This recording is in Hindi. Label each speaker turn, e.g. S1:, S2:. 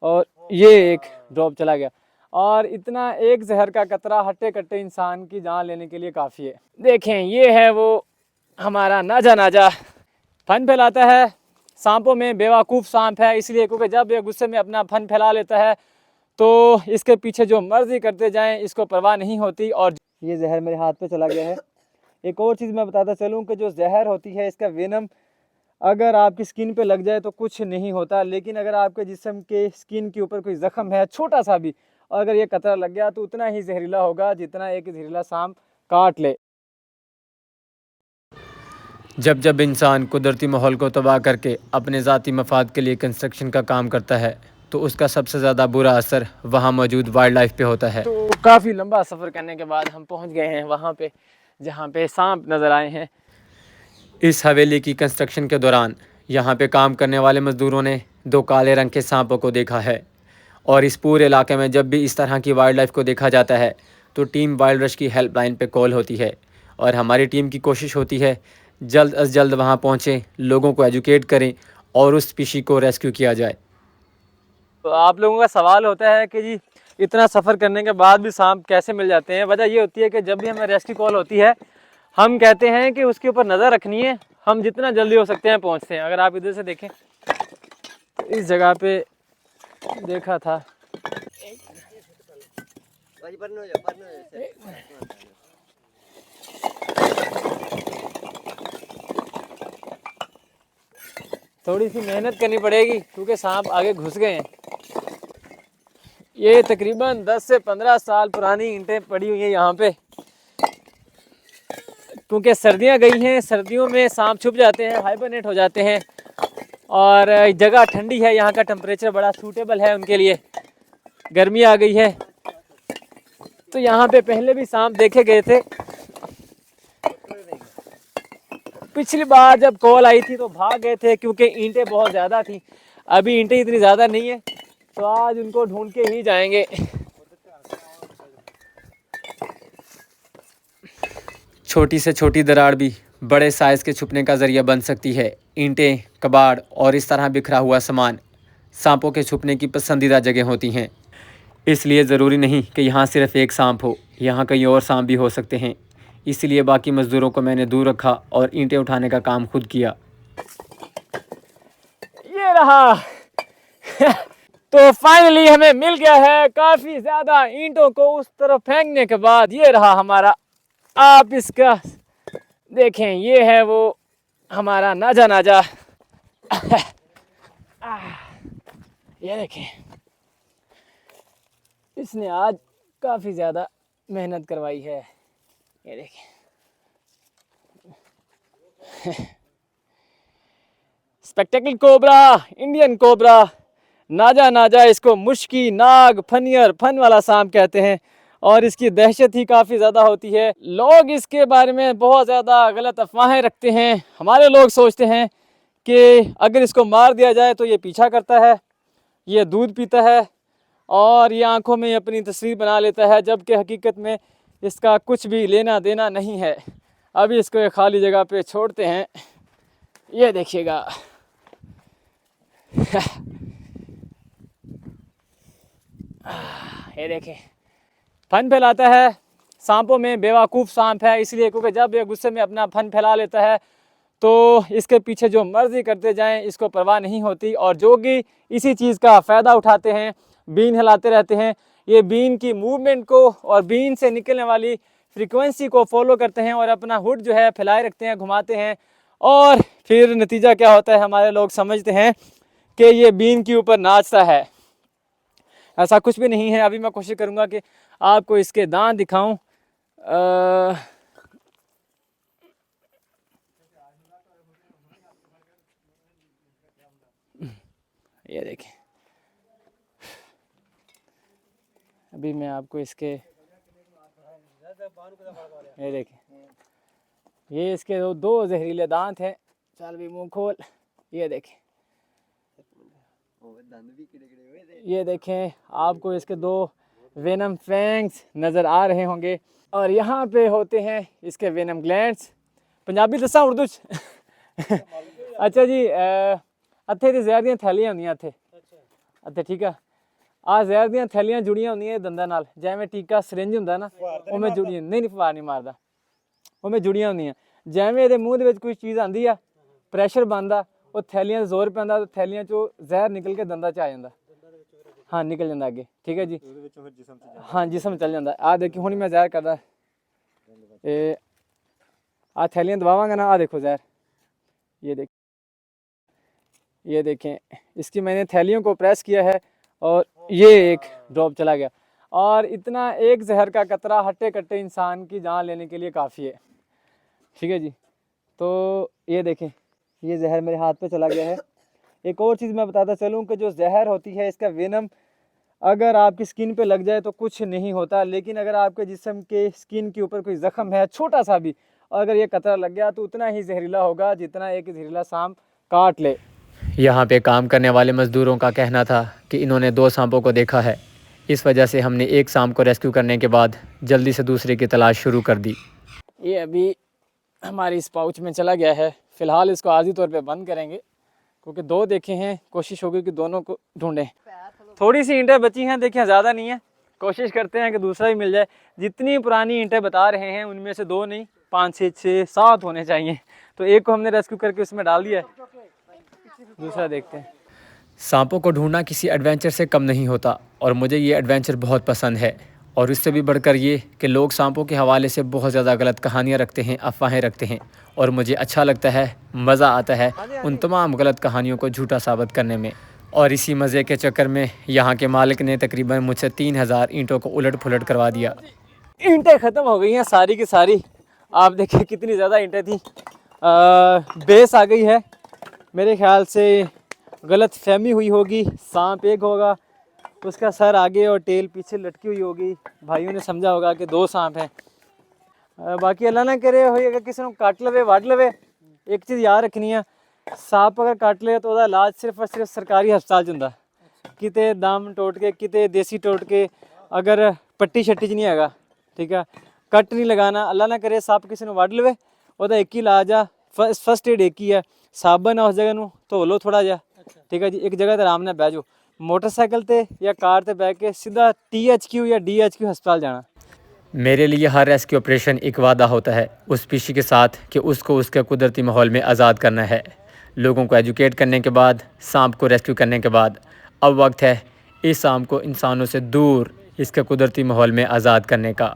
S1: और ये एक ड्रॉप चला गया। और इतना एक जहर का कतरा हट्टे कट्टे इंसान की जान लेने के लिए काफ़ी है। देखें, ये है वो हमारा नाजा नाजा, फन फैलाता है। सांपों में बेवकूफ़ सांप है इसलिए क्योंकि जब ये गुस्से में अपना फन फैला लेता है तो इसके पीछे जो मर्जी करते जाएं इसको परवाह नहीं होती। और ये जहर मेरे हाथ पे चला गया है। एक और चीज़ मैं बताता चलूँ कि जो जहर होती है इसका वेनम अगर आपकी स्किन पे लग जाए तो कुछ नहीं होता, लेकिन अगर आपके जिस्म के स्किन के ऊपर कोई ज़ख्म है छोटा सा भी, और अगर ये कतरा लग गया तो उतना ही जहरीला होगा जितना एक जहरीला सांप काट ले।
S2: जब जब इंसान कुदरती माहौल को तबाह करके अपने ज़ाती मफाद के लिए कंस्ट्रक्शन का काम करता है तो उसका सबसे ज़्यादा बुरा असर वहाँ मौजूद वाइल्ड लाइफ पे होता है।
S1: तो काफ़ी लंबा सफ़र करने के बाद हम पहुँच गए हैं वहाँ पे जहाँ पे सांप नज़र आए हैं।
S2: इस हवेली की कंस्ट्रक्शन के दौरान यहाँ पे काम करने वाले मज़दूरों ने 2 काले रंग के सांपों को देखा है। और इस पूरे इलाके में जब भी इस तरह की वाइल्ड लाइफ को देखा जाता है तो टीम वाइल्ड रश की हेल्पलाइन पे कॉल होती है और हमारी टीम की कोशिश होती है जल्द अज जल्द वहाँ पहुँचें, लोगों को एजुकेट करें और उस स्पीशी को रेस्क्यू किया जाए।
S1: तो आप लोगों का सवाल होता है कि जी इतना सफ़र करने के बाद भी सांप कैसे मिल जाते हैं। वजह ये होती है कि जब भी हमें रेस्क्यू कॉल होती है हम कहते हैं कि उसके ऊपर नज़र रखनी है, हम जितना जल्दी हो सकते हैं पहुंचते हैं। अगर आप इधर से देखें तो इस जगह पे देखा था, थोड़ी सी मेहनत करनी पड़ेगी क्योंकि सांप आगे घुस गए हैं। ये तकरीबन 10 से 15 साल पुरानी ईंटें पड़ी हुई हैं यहाँ पे, क्योंकि सर्दियाँ गई हैं, सर्दियों में सांप छुप जाते हैं, हाइबरनेट हो जाते हैं और जगह ठंडी है, यहाँ का टेम्परेचर बड़ा सूटेबल है उनके लिए। गर्मी आ गई है तो यहाँ पे पहले भी सांप देखे गए थे। पिछली बार जब कॉल आई थी तो भाग गए थे क्योंकि ईंटें बहुत ज़्यादा थी। अभी ईंटें इतनी ज़्यादा नहीं है तो आज उनको ढूंढ के ही जाएंगे।
S2: छोटी से छोटी दरार भी बड़े साइज़ के छुपने का ज़रिया बन सकती है। ईंटें, कबाड़ और इस तरह बिखरा हुआ सामान सांपों के छुपने की पसंदीदा जगह होती हैं। इसलिए ज़रूरी नहीं कि यहाँ सिर्फ़ एक सांप हो, यहाँ कई और सांप भी हो सकते हैं। इसीलिए बाकी मज़दूरों को मैंने दूर रखा और ईंटें उठाने का काम खुद किया।
S1: ये रहा तो फाइनली हमें मिल गया है काफ़ी ज़्यादा ईंटों को उस तरफ फेंकने के बाद। ये रहा हमारा, आप इसका देखें, ये है वो हमारा नाजा नाजा। ये देखें, इसने आज काफ़ी ज़्यादा मेहनत करवाई है। ये देखें स्पेक्टेकल कोबरा, इंडियन कोबरा, नाजा नाजा, इसको मुश्की, नाग, फनियर, फन वाला सांप कहते हैं और इसकी दहशत ही काफ़ी ज़्यादा होती है। लोग इसके बारे में बहुत ज़्यादा गलत अफवाहें रखते हैं। हमारे लोग सोचते हैं कि अगर इसको मार दिया जाए तो ये पीछा करता है, ये दूध पीता है और ये आंखों में अपनी तस्वीर बना लेता है, जबकि हकीकत में इसका कुछ भी लेना देना नहीं है। अभी इसको एक खाली जगह पे छोड़ते हैं। ये देखिएगा ये देखें, फन फैलाता है। सांपों में बेवकूफ़ सांप है इसलिए क्योंकि जब ये गुस्से में अपना फन फैला लेता है तो इसके पीछे जो मर्जी करते जाएं इसको परवाह नहीं होती। और जो कि इसी चीज़ का फ़ायदा उठाते हैं, बीन हिलाते रहते हैं, ये बीन की मूवमेंट को और बीन से निकलने वाली फ्रीक्वेंसी को फॉलो करते हैं और अपना हुड जो है फैलाए रखते हैं, घुमाते हैं और फिर नतीजा क्या होता है, हमारे लोग समझते हैं कि ये बीन के ऊपर नाचता है। ऐसा कुछ भी नहीं है। अभी मैं कोशिश करूँगा कि आपको इसके दांत दिखाऊं। ये देखें, अभी मैं आपको इसके, ये देखें, ये इसके दो जहरीले दांत हैं। चल भी मुंह खोल। ये देखें, ये देखें, आपको इसके 2 वेनम फैंग्स नज़र आ रहे होंगे और यहाँ पे होते हैं इसके वेनम ग्लैंड्स। पंजाबी दसा उर्दू अच्छा जी, अत्थे दी जहर दियां थैलियां होंदियां इत्थे, अच्छा ठीक है। ਆ ਜ਼ਹਿਰ ਦੀਆਂ ਥੈਲੀਆਂ ਜੁੜੀਆਂ ਹੁੰਦੀਆਂ ਦੰਦਾਂ ਨਾਲ, ਜਿਵੇਂ ਟੀਕਾ ਸਿਰਿੰਜ ਹੁੰਦਾ ਨਾ ਉਵੇਂ ਜੁੜੀਆਂ, ਨਹੀਂ ਫਵਾਰ ਨਹੀਂ ਮਾਰਦਾ, ਉਵੇਂ ਜੁੜੀਆਂ ਹੁੰਦੀਆਂ। ਜਿਵੇਂ ਇਹਦੇ ਮੂੰਹ ਦੇ ਵਿੱਚ ਕੋਈ ਚੀਜ਼ ਆਂਦੀ ਆ, ਪ੍ਰੈਸ਼ਰ ਬਣਦਾ, ਉਹ ਥੈਲੀਆਂ 'ਤੇ ਜ਼ੋਰ ਪੈਂਦਾ, ਤਾਂ ਥੈਲੀਆਂ 'ਚੋਂ ਜ਼ਹਿਰ ਨਿਕਲ ਕੇ ਦੰਦਾਂ 'ਚ ਆ ਜਾਂਦਾ। ਹਾਂ ਨਿਕਲ ਜਾਂਦਾ ਅੱਗੇ, ਠੀਕ ਹੈ ਜੀ। ਹਾਂ ਜਿਸਮ ਚੱਲ ਜਾਂਦਾ। ਆ ਦੇਖੀ ਹੁਣ ਮੈਂ ਜ਼ਹਿਰ ਕਰਦਾ, ਇਹ आ थैलियाँ दबावांगा ना, आ देखो ज़हर, ये देखें, इसकी मैंने थैलियों को प्रेस किया है और ये एक ड्रॉप चला गया। और इतना एक जहर का कतरा हट्टे कट्टे इंसान की जान लेने के लिए काफ़ी है, ठीक है जी। तो ये देखें, ये जहर मेरे हाथ पे चला गया है। एक और चीज़ मैं बताता चलूँ कि जो जहर होती है इसका वेनम अगर आपकी स्किन पे लग जाए तो कुछ नहीं होता, लेकिन अगर आपके जिस्म के स्किन के ऊपर कोई ज़ख़म है छोटा सा भी, अगर ये कतरा लग गया तो उतना ही जहरीला होगा जितना एक जहरीला सांप काट ले।
S2: यहाँ पे काम करने वाले मज़दूरों का कहना था कि इन्होंने 2 सांपों को देखा है, इस वजह से हमने एक सांप को रेस्क्यू करने के बाद जल्दी से दूसरे की तलाश शुरू कर दी।
S1: ये अभी हमारी इस पाउच में चला गया है, फ़िलहाल इसको आर्जी तौर पे बंद करेंगे क्योंकि 2 देखे हैं, कोशिश होगी कि दोनों को ढूंढें। थोड़ी सी ईंटें बची हैं, देखिए ज़्यादा नहीं है, कोशिश करते हैं कि दूसरा ही मिल जाए। जितनी पुरानी ईंटें बता रहे हैं उनमें से 2 नहीं 5 6 7 होने चाहिए, तो एक को हमने रेस्क्यू करके उसमें डाल दिया है, दूसरा देखते हैं।
S2: सांपों को ढूंढना किसी एडवेंचर से कम नहीं होता और मुझे ये एडवेंचर बहुत पसंद है, और इससे भी बढ़कर ये कि लोग सांपों के हवाले से बहुत ज़्यादा गलत कहानियाँ रखते हैं, अफवाहें रखते हैं, और मुझे अच्छा लगता है, मज़ा आता है उन तमाम गलत कहानियों को झूठा साबित करने में। और इसी मज़े के चक्कर में यहाँ के मालिक ने तकरीबन मुझसे 3000 ईंटों को उलट पुलट करवा दिया।
S1: ईंटें ख़त्म हो गई हैं सारी की सारी, आप देखिए कितनी ज़्यादा ईंटें थी। बेस आ गई है, मेरे ख्याल से गलत फहमी हुई होगी, सांप एक होगा, उसका सर आगे और टेल पीछे लटकी हुई होगी, भाइयों ने समझा होगा कि 2 सांप हैं। बाकी अल्लाह ना करे होई अगर किसी को काट लवे वाड़ लवे, एक चीज़ याद रखनी है, सांप अगर काट ले तो उसका इलाज सिर्फ और सिर्फ सरकारी हस्पताल हुंदा, किते दम टोट के किते देसी टोट के, अगर पट्टी शट्टी च नहीं हैगा, ठीक है, कट नहीं लगाना। अल्लाह ना करे सप किसी को वड़ लवे, ਉਹਦਾ एक ही इलाज आ, फस्ट एड एक ही है, साबन आ उस जगह ਨੂੰ ਧੋ ਲਓ थोड़ा ਜਿਹਾ, ठीक है जी, एक जगह ਤੇ आराम ਨਾਲ ਬਹਿ ਜਾਓ, मोटरसाइकिल ਤੇ या कार ਤੇ ਬਹਿ ਕੇ सीधा THQ या DHQ हस्पताल जाना।
S2: मेरे लिए हर रेस्क्यू ऑपरेशन एक वादा होता है उस पीछे के साथ कि उसको उसके कुदरती माहौल में आज़ाद करना है। लोगों को एजुकेट करने के बाद, सांप को रेस्क्यू करने के बाद, अब वक्त है इस सांप को इंसानों से दूर इसके कुदरती माहौल में आज़ाद करने का।